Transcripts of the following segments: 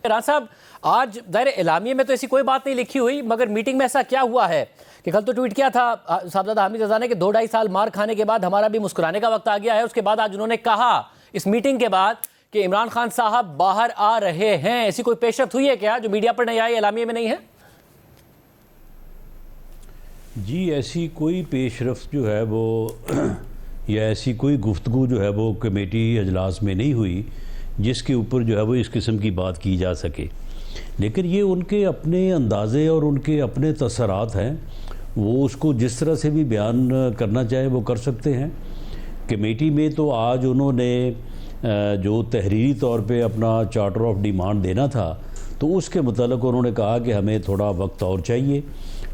राना साहब, आज दायरे एलामिये में तो ऐसी कोई बात नहीं लिखी हुई, मगर मीटिंग में ऐसा क्या हुआ है कि कल तो ट्वीट किया था साहबजादा हामिद रजा ने कि 2-2.5 साल मार खाने के बाद हमारा भी मुस्कुराने का वक्त आ गया है। उसके बाद आज उन्होंने कहा इस मीटिंग के बाद कि इमरान खान साहब बाहर आ रहे हैं। ऐसी कोई पेशरफ्त हुई है क्या जो मीडिया पर नहीं आई, एलामिये में नहीं है? जी, ऐसी कोई पेशरफ्त जो है वो या ऐसी कोई गुफ्तगू जो है वो कमेटी अजलास में नहीं हुई जिसके ऊपर जो है वो इस किस्म की बात की जा सके। लेकिन ये उनके अपने अंदाज़े और उनके अपने तसरात हैं, वो उसको जिस तरह से भी बयान करना चाहे वो कर सकते हैं। कमेटी में तो आज उन्होंने जो तहरीरी तौर पे अपना चार्टर ऑफ डिमांड देना था, तो उसके मुतालिक उन्होंने कहा कि हमें थोड़ा वक्त और चाहिए।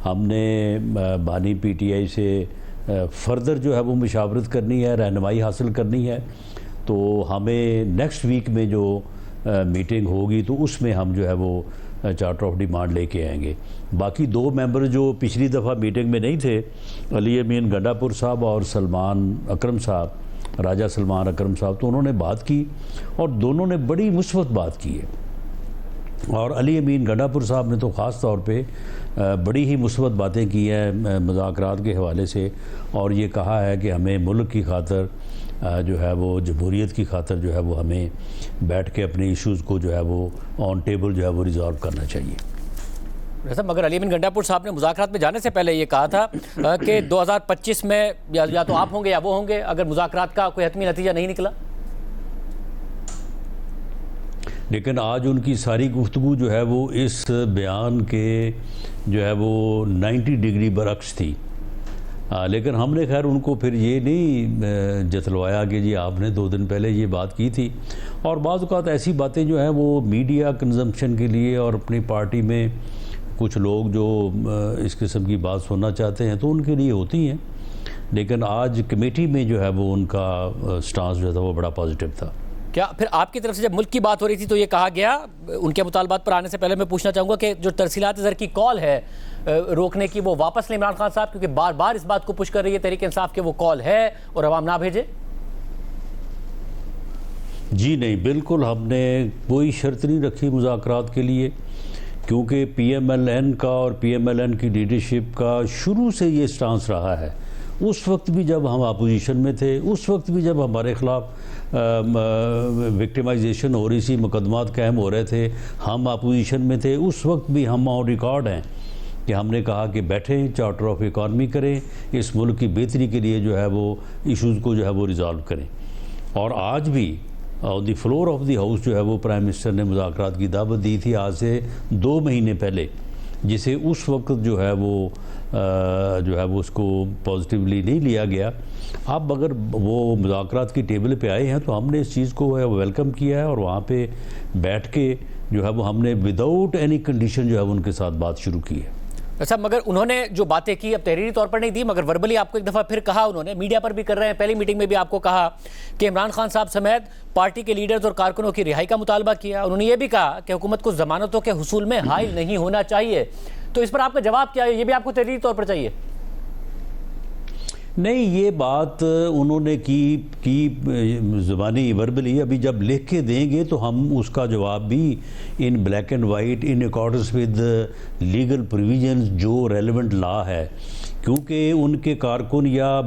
हमने बानी पीटीआई से फ़र्दर जो है वो मुशावरत करनी है, रहनुमाई हासिल करनी है। तो हमें नेक्स्ट वीक में जो मीटिंग होगी तो उसमें हम जो है वो चार्टर ऑफ डिमांड लेके आएंगे। बाकी 2 मेंबर जो पिछली दफ़ा मीटिंग में नहीं थे, अली अमीन गंडापुर साहब और सलमान अकरम साहब, राजा सलमान अकरम साहब, तो उन्होंने बात की और दोनों ने बड़ी मुस्बत बात की है। और अली अमीन गंडापुर साहब ने तो ख़ास तौर पे बड़ी ही मुस्बत बातें की हैं मुज़ाकरात के हवाले से, और ये कहा है कि हमें मुल्क की खातर जो है वो जमहूरियत की खातर जो है वो हमें बैठ के अपने इश्यूज़ को जो है वो ऑन टेबल जो है वो रिजॉल्व करना चाहिए। मगर अली अमीन गंडापुर साहब ने मुज़ाकरात में जाने से पहले ये कहा था कि 2025 में या तो आप होंगे या वो होंगे, अगर मुज़ाकरात का कोई हतमी नतीजा नहीं निकला। लेकिन आज उनकी सारी गुफ्तगू जो है वो इस बयान के जो है वो 90 डिग्री बरअक्स थी। लेकिन हमने खैर उनको फिर ये नहीं जतलवाया कि जी आपने 2 दिन पहले ये बात की थी। और बाज़ औक़ात ऐसी बातें जो हैं वो मीडिया कंजम्पशन के लिए और अपनी पार्टी में कुछ लोग जो इस किस्म की बात सुनना चाहते हैं तो उनके लिए होती हैं। लेकिन आज कमेटी में जो है वो उनका स्टांस जो था वो बड़ा पॉजिटिव था। क्या फिर आपकी तरफ से जब मुल्क की बात हो रही थी तो ये कहा गया, उनके मुतालबात पर आने से पहले मैं पूछना चाहूँगा कि जो तरसीलात ज़र की कॉल है रोकने की, वो वापस लें इमरान खान साहब, क्योंकि बार बार इस बात को पुश कर रही है तहरीक इंसाफ के वो कॉल है और अवाम ना भेजे? जी नहीं, बिल्कुल हमने कोई शर्त नहीं रखी मुज़ाकरात के लिए, क्योंकि PMLN का और PMLN की लीडरशिप का शुरू से ये स्टांस रहा है। उस वक्त भी जब हम अपोजिशन में थे, उस वक्त भी जब हमारे ख़िलाफ़ विक्टिमाइजेशन हो रही थी, मुकदमात कायम हो रहे थे, हम अपोजिशन में थे, उस वक्त भी हम ऑन रिकॉर्ड हैं कि हमने कहा कि बैठें, चार्टर ऑफ इकॉनमी करें, इस मुल्क की बेहतरी के लिए जो है वो इशूज़ को जो है वो रिज़ॉल्व करें। और आज भी on the floor of the house जो है वो प्राइम मिनिस्टर ने मुज़ाकरात की दावत दी थी आज से 2 महीने पहले, जिसे उस वक्त जो है वो उसको पॉजिटिवली नहीं लिया गया। अब अगर वो मुज़ाकरात की टेबल पे आए हैं तो हमने इस चीज़ को वेलकम किया है और वहाँ पे बैठ के जो है वो हमने विदाउट एनी कंडीशन जो है उनके साथ बात शुरू की है। अच्छा, मगर उन्होंने जो बातें की अब तहरीरी तौर पर नहीं दी, मगर वर्बली आपको एक दफ़ा फिर कहा, उन्होंने मीडिया पर भी कर रहे हैं, पहली मीटिंग में भी आपको कहा कि इमरान खान साहब समेत पार्टी के लीडर्स और कारकुनों की रिहाई का मुतालबा किया। उन्होंने ये भी कहा कि हुकूमत को ज़मानतों के हुसूल में हाइल नहीं होना चाहिए। तो इस पर आपका जवाब क्या है? ये भी आपको तहरीरी तौर पर चाहिए? नहीं, ये बात उन्होंने की ज़बानी वर्बली, अभी जब लिख के देंगे तो हम उसका जवाब भी in black and white in accordance with legal provisions जो रेलेवेंट लॉ है, क्योंकि उनके कारकुन या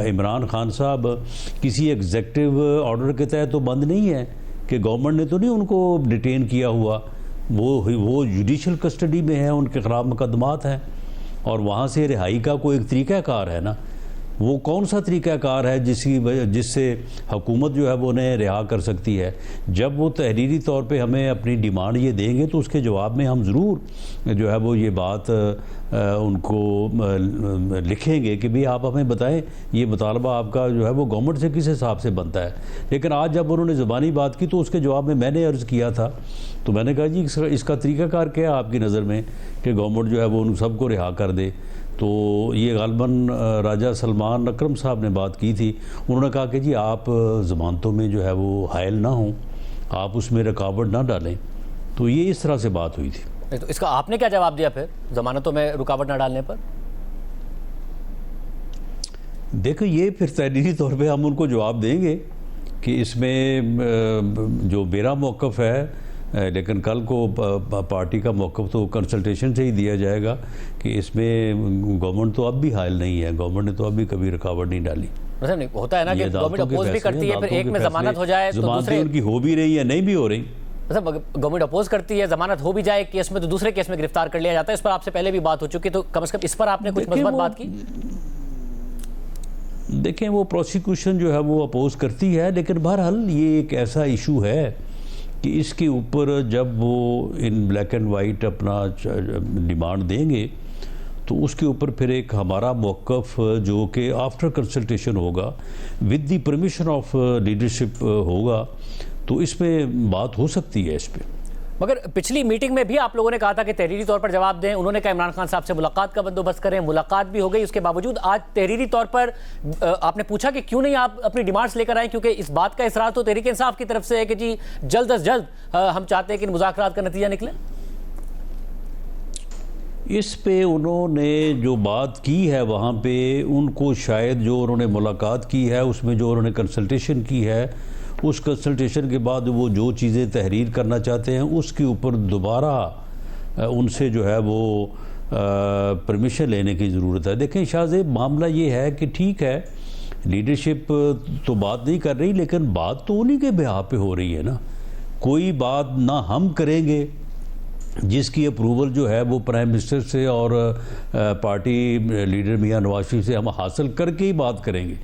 इमरान खान साहब किसी एग्जेक्टिव ऑर्डर के तहत तो बंद नहीं है कि गवर्नमेंट ने तो नहीं उनको डिटेन किया हुआ, वो जुडिशल कस्टडी में है, उनके ख़िलाफ़ मुकदमात हैं और वहाँ से रिहाई का कोई एक तरीक़ाकार है ना। वो कौन सा तरीक़ाकार है जिससे हुकूमत जो है वो उन्हें रिहा कर सकती है? जब वो तहरीरी तौर पे हमें अपनी डिमांड ये देंगे तो उसके जवाब में हम ज़रूर जो है वो ये बात उनको लिखेंगे कि भाई आप हमें बताएं ये मुतालबा आपका जो है वो गवर्नमेंट से किस हिसाब से बनता है। लेकिन आज जब उन्होंने ज़बानी बात की तो उसके जवाब में मैंने अर्ज़ किया था, तो मैंने कहा जी इसका तरीक़ाकार क्या है आपकी नज़र में कि गवर्नमेंट जो है वो उन सबको रिहा कर दे। तो ये गालबन राजा सलमान अकरम साहब ने बात की थी, उन्होंने कहा कि जी आप ज़मानतों में जो है वो हायल ना हों, आप उसमें रुकावट ना डालें। तो ये इस तरह से बात हुई थी। तो इसका आपने क्या जवाब दिया फिर ज़मानतों में रुकावट ना डालने पर? देखो, ये फिर तहरीरी तौर पे हम उनको जवाब देंगे कि इसमें जो मेरा मौक़िफ़ है लेकिन कल को पार्टी का मौक़िफ़ तो कंसल्टेशन से ही दिया जाएगा कि इसमें गवर्नमेंट तो अब भी हायल नहीं है, गवर्नमेंट ने तो अभी कभी रुकावट नहीं डाली। मतलब नहीं होता है ना कि गवर्नमेंट अपोज भी करती है, फिर एक में जमानत हो जाए तो दूसरे उनकी हो भी रही है, नहीं भी हो रही। मतलब गवर्नमेंट अपोज करती है, जमानत हो भी जाए केस में तो दूसरे केस में गिरफ्तार कर लिया जाता है। इस पर आपसे पहले भी बात हो चुकी, तो कम से कम इस पर आपने कुछ मजबूत बात की? देखें, वो प्रोसिक्यूशन जो है वो अपोज करती है, लेकिन बहरहाल ये एक ऐसा इशू है कि इसके ऊपर जब वो इन ब्लैक एंड वाइट अपना डिमांड देंगे तो उसके ऊपर फिर एक हमारा मौक़िफ़ जो कि आफ्टर कंसल्टेशन होगा, with the permission of leadership होगा, तो इसमें बात हो सकती है इस पर। मगर पिछली मीटिंग में भी आप लोगों ने कहा था कि तहरीरी तौर पर जवाब दें, उन्होंने कहा इमरान खान साहब से मुलाकात का बंदोबस्त करें, मुलाकात भी हो गई। उसके बावजूद आज तहरीरी तौर पर आपने पूछा कि क्यों नहीं आप अपनी डिमांड्स लेकर आए, क्योंकि इस बात का इसरार तो तहरीक इंसाफ की तरफ से है कि जी जल्द अज जल्द हम चाहते हैं कि मुज़ाकरात का नतीजा निकले। इस पे उन्होंने जो बात की है वहाँ पे उनको शायद जो उन्होंने मुलाकात की है उसमें जो उन्होंने कंसल्टेशन की है, उस कंसल्टेशन के बाद वो जो चीज़ें तहरीर करना चाहते हैं उसके ऊपर दोबारा उनसे जो है वो परमिशन लेने की ज़रूरत है। देखें शाहज़ेब, मामला ये है कि ठीक है लीडरशिप तो बात नहीं कर रही, लेकिन बात तो उन्हीं के बिहाफ पे हो रही है ना। कोई बात ना हम करेंगे जिसकी अप्रूवल जो है वो प्राइम मिनिस्टर से और पार्टी लीडर मियां नवाज शरीफ से हम हासिल करके ही बात करेंगे।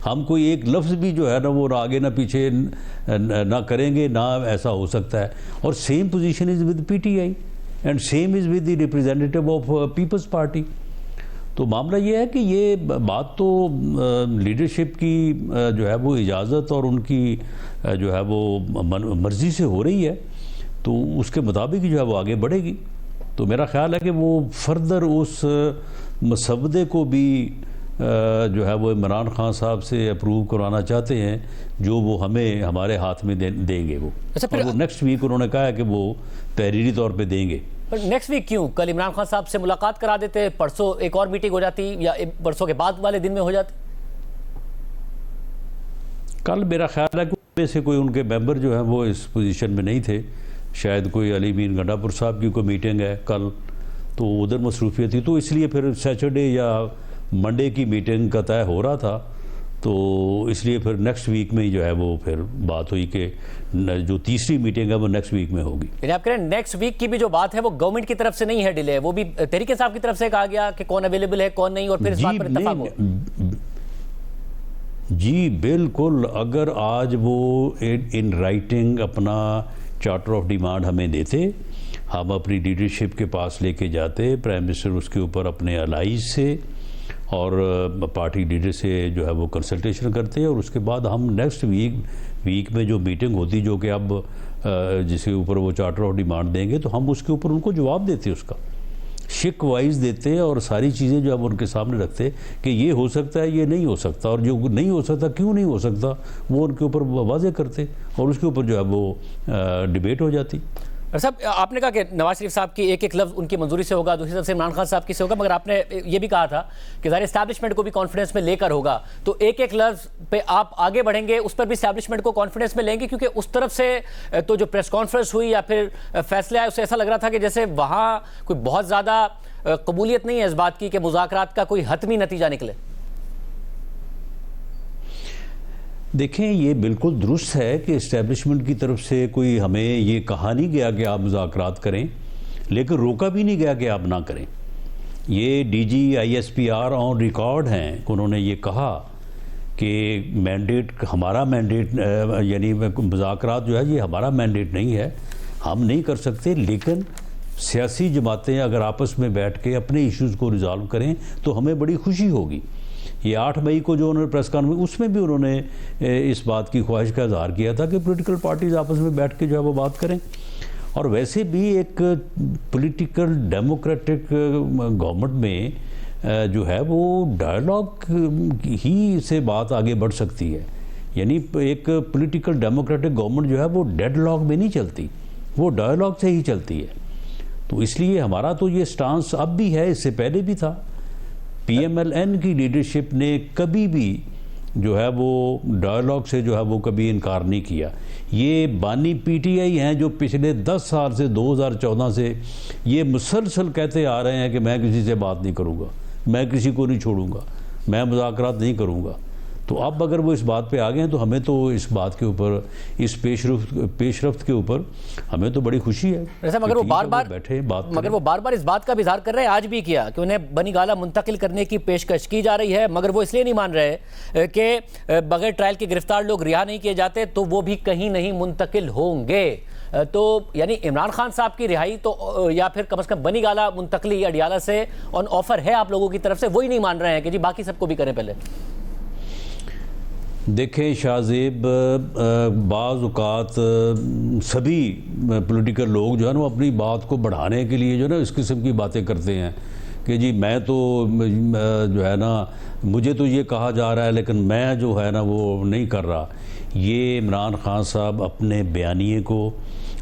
हम कोई एक लफ्ज़ भी जो है ना वो आगे ना पीछे ना करेंगे, ना ऐसा हो सकता है। और same position is with PTI and same is with the representative of people's party. तो मामला ये है कि ये बात तो लीडरशिप की जो है वो इजाज़त और उनकी जो है वो मर्ज़ी से हो रही है, तो उसके मुताबिक जो है वो आगे बढ़ेगी। तो मेरा ख्याल है कि वो फर्दर उस मसवदे को भी जो है वो इमरान खान साहब से अप्रूव करवाना चाहते हैं, जो वो हमें हमारे हाथ में देंगे वो। अच्छा, फिर और वो नेक्स्ट वीक उन्होंने कहा है कि वो तहरीरी तौर पे देंगे। पर नेक्स्ट वीक क्यों? कल इमरान खान साहब से मुलाकात करा देते, परसों एक और मीटिंग हो जाती, या परसों के बाद वाले दिन में हो जाती। कल मेरा ख्याल है कि से कोई उनके मेंबर जो है वो इस पोजीशन में नहीं थे, शायद कोई अली मीन गंडापुर साहब की कोई मीटिंग है कल, तो उधर मसरूफियत थी, तो इसलिए फिर सैटरडे या मंडे की मीटिंग का तय हो रहा था। तो इसलिए फिर नेक्स्ट वीक में ही जो है वो फिर बात हुई कि जो तीसरी मीटिंग है वो नेक्स्ट वीक में होगी। यानी आप कह रहे हैं नेक्स्ट वीक की भी जो बात है वो गवर्नमेंट की तरफ से नहीं है डिले, वो भी तहरीक इंसाफ की तरफ से कहा गया कि कौन अवेलेबल है कौन नहीं, और फिर इस बात पर इत्तेफाक हो। जी बिल्कुल, अगर आज वो इन राइटिंग अपना चार्टर ऑफ डिमांड हमें देते, हम अपनी लीडरशिप के पास लेके जाते, प्राइम मिनिस्टर उसके ऊपर अपने अलाइज से और पार्टी लीडर से जो है वो कंसल्टेशन करते, और उसके बाद हम नेक्स्ट वीक में जो मीटिंग होती, जो कि अब जिसके ऊपर वो चार्टर ऑफ डिमांड देंगे, तो हम उसके ऊपर उनको जवाब देते, उसका शिक वाइज देते और सारी चीज़ें जो अब उनके सामने रखते कि ये हो सकता है, ये नहीं हो सकता, और जो नहीं हो सकता क्यों नहीं हो सकता वो उनके ऊपर वाजे करते, और उसके ऊपर जो है वो डिबेट हो जाती। साहब, आपने कहा कि नवाज शरीफ साहब की एक एक लफ्ज़ उनकी मंजूरी से होगा, दूसरी तरफ से इमरान खान साहब की से होगा, मगर आपने ये भी कहा था कि ज़ाहिर एस्टैब्लिशमेंट को भी कॉन्फिडेंस में लेकर होगा, तो एक एक लफ्ज़ पे आप आगे बढ़ेंगे, उस पर भी एस्टैब्लिशमेंट को कॉन्फिडेंस में लेंगे, क्योंकि उस तरफ से तो जो प्रेस कॉन्फ्रेंस हुई या फिर फैसले आए, उससे ऐसा लग रहा था कि जैसे वहाँ कोई बहुत ज़्यादा कबूलियत नहीं है इस बात की कि मुज़ाकरात का कोई हतमी नतीजा निकले। देखें, ये बिल्कुल दुरुस्त है कि इस्टेब्लिशमेंट की तरफ से कोई हमें ये कहा नहीं गया कि आप मुज़ाकरात करें, लेकिन रोका भी नहीं गया कि आप ना करें। ये DG ISPR ऑन रिकॉर्ड हैं, उन्होंने ये कहा कि मैंडेट हमारा मैंडेट यानी मुज़ाकरात जो है ये हमारा मैंडेट नहीं है, हम नहीं कर सकते, लेकिन सियासी जमातें अगर आपस में बैठ के अपने इश्यूज़ को रिज़ॉल्व करें तो हमें बड़ी खुशी होगी। ये 8 मई को जो उन्होंने प्रेस कॉन्फ्रेंस, उसमें भी उन्होंने इस बात की ख्वाहिश का इज़हार किया था कि पॉलिटिकल पार्टीज आपस में बैठ के जो है वो बात करें। और वैसे भी एक पॉलिटिकल डेमोक्रेटिक गवर्नमेंट में जो है वो डायलॉग ही से बात आगे बढ़ सकती है। यानी एक पॉलिटिकल डेमोक्रेटिक गवर्नमेंट जो है वो डेडलॉक में नहीं चलती, वो डायलॉग से ही चलती है। तो इसलिए हमारा तो ये स्टांस अब भी है, इससे पहले भी था। PMLN की लीडरशिप ने कभी भी जो है वो डायलॉग से जो है वो कभी इनकार नहीं किया। ये बानी पीटीआई हैं जो पिछले 10 साल से 2014 से ये मुसलसल कहते आ रहे हैं कि मैं किसी से बात नहीं करूँगा, मैं किसी को नहीं छोड़ूंगा, मैं मुज़ाकरात नहीं करूँगा। तो अब अगर वो इस बात पे आ गए हैं तो हमें तो इस बात के ऊपर, इस पेशरफ्त के ऊपर हमें तो बड़ी खुशी है। ऐसा मगर वो बार बार बैठे बात मगर वो बार बार इस बात का भी इजहार कर रहे हैं, आज भी किया कि उन्हें बनीगाला मुंतकिल करने की पेशकश की जा रही है, मगर वो इसलिए नहीं मान रहे कि बगैर ट्रायल के गिरफ्तार लोग रिहा नहीं किए जाते तो वो भी कहीं नहीं मुंतकिल होंगे। तो यानी इमरान खान साहब की रिहाई तो या फिर कम से कम बनीगाला मुंतकली अडियाला से ऑन ऑफर है आप लोगों की तरफ से, वही नहीं मान रहे हैं कि जी बाकी सबको भी करें पहले। देखें शाहजेब, बाज़ औक़ात सभी पॉलिटिकल लोग जो है ना वो अपनी बात को बढ़ाने के लिए जो है ना इस किस्म की बातें करते हैं कि जी मैं तो जो है ना मुझे तो ये कहा जा रहा है लेकिन मैं जो है ना वो नहीं कर रहा। ये इमरान खान साहब अपने बयानिए को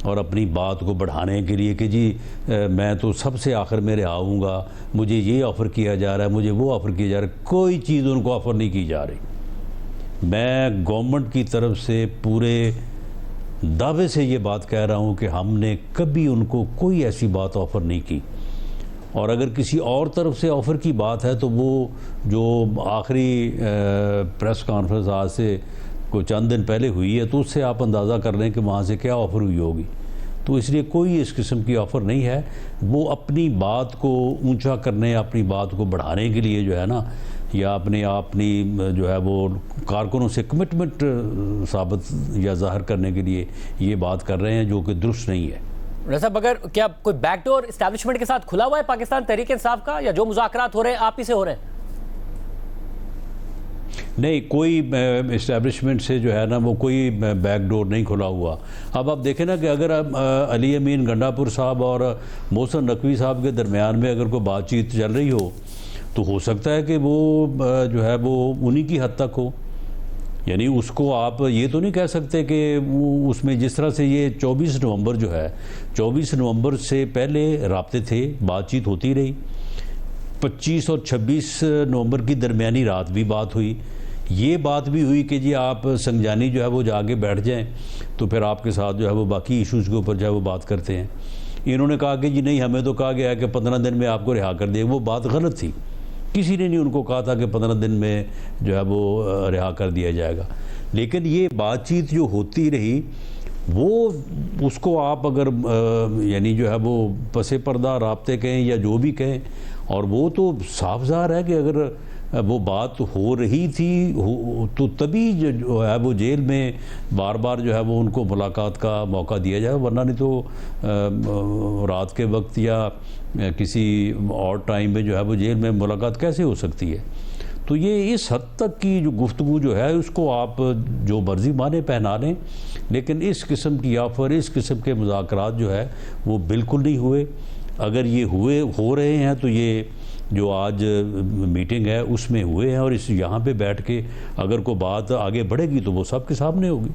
और अपनी बात को बढ़ाने के लिए कि जी मैं तो सबसे आखिर में आऊँगा, मुझे ये ऑफ़र किया जा रहा है, मुझे वो ऑफ़र किया जा रहा है, कोई चीज़ उनको ऑफ़र नहीं की जा रही। मैं गवर्नमेंट की तरफ से पूरे दावे से ये बात कह रहा हूँ कि हमने कभी उनको कोई ऐसी बात ऑफ़र नहीं की, और अगर किसी और तरफ से ऑफ़र की बात है तो वो जो आखिरी प्रेस कॉन्फ्रेंस आज से कोई चंद दिन पहले हुई है तो उससे आप अंदाज़ा कर लें कि वहाँ से क्या ऑफ़र हुई होगी। तो इसलिए कोई इस किस्म की ऑफ़र नहीं है। वो अपनी बात को ऊंचा करने, अपनी बात को बढ़ाने के लिए जो है ना, या अपनी जो है वो कारकुनों से कमिटमेंट साबित या ज़ाहिर करने के लिए ये बात कर रहे हैं, जो कि दुरुस्त नहीं है। साहब, अगर क्या कोई बैकडोर एस्टैब्लिशमेंट के साथ खुला हुआ है पाकिस्तान तहरीक इंसाफ का, या जो मुज़ाकरात हो रहे हैं आप ही से हो रहे हैं? नहीं, कोई इस्टेब्लिशमेंट से जो है ना वो कोई बैकडोर नहीं खुला हुआ। अब आप देखें ना कि अगर अली अमीन गंडापुर साहब और मोहसिन नकवी साहब के दरमियान में अगर कोई बातचीत चल रही हो तो हो सकता है कि वो जो है वो उन्हीं की हद तक हो। यानी उसको आप ये तो नहीं कह सकते कि उसमें जिस तरह से ये 24 नवंबर जो है, 24 नवंबर से पहले राब्ते थे, बातचीत होती रही। 25 और 26 नवंबर की दरमियानी रात भी बात हुई। ये बात भी हुई कि जी आप संगजानी जो है वो जाके बैठ जाएं तो फिर आपके साथ जो है वो बाकी इश्यूज़ के ऊपर जो है वो बात करते हैं। इन्होंने कहा कि जी नहीं, हमें तो कहा गया है कि 15 दिन में आपको रिहा कर दें। वो बात गलत थी, किसी ने नहीं उनको कहा था कि 15 दिन में जो है वो रिहा कर दिया जाएगा। लेकिन ये बातचीत जो होती रही वो उसको आप अगर यानी जो है वो पसे पर्दा राब्ते कहें या जो भी कहें, और वो तो साफ ज़ाहिर है कि अगर वो बात हो रही थी तो तभी जो है वो जेल में बार बार जो है वो उनको मुलाकात का मौका दिया जाए, वरना नहीं तो रात के वक्त या किसी और टाइम में जो है वो जेल में मुलाकात कैसे हो सकती है। तो ये इस हद तक की जो गुफ्तगू जो है उसको आप जो मर्ज़ी माने पहना लें, लेकिन इस किस्म की ऑफ़र, इस किस्म के मुज़ाकरात जो है वो बिल्कुल नहीं हुए। अगर ये हो रहे हैं तो ये जो आज मीटिंग है उसमें हुए हैं, और इस यहाँ पे बैठ के अगर कोई बात आगे बढ़ेगी तो वो सबके सामने होगी।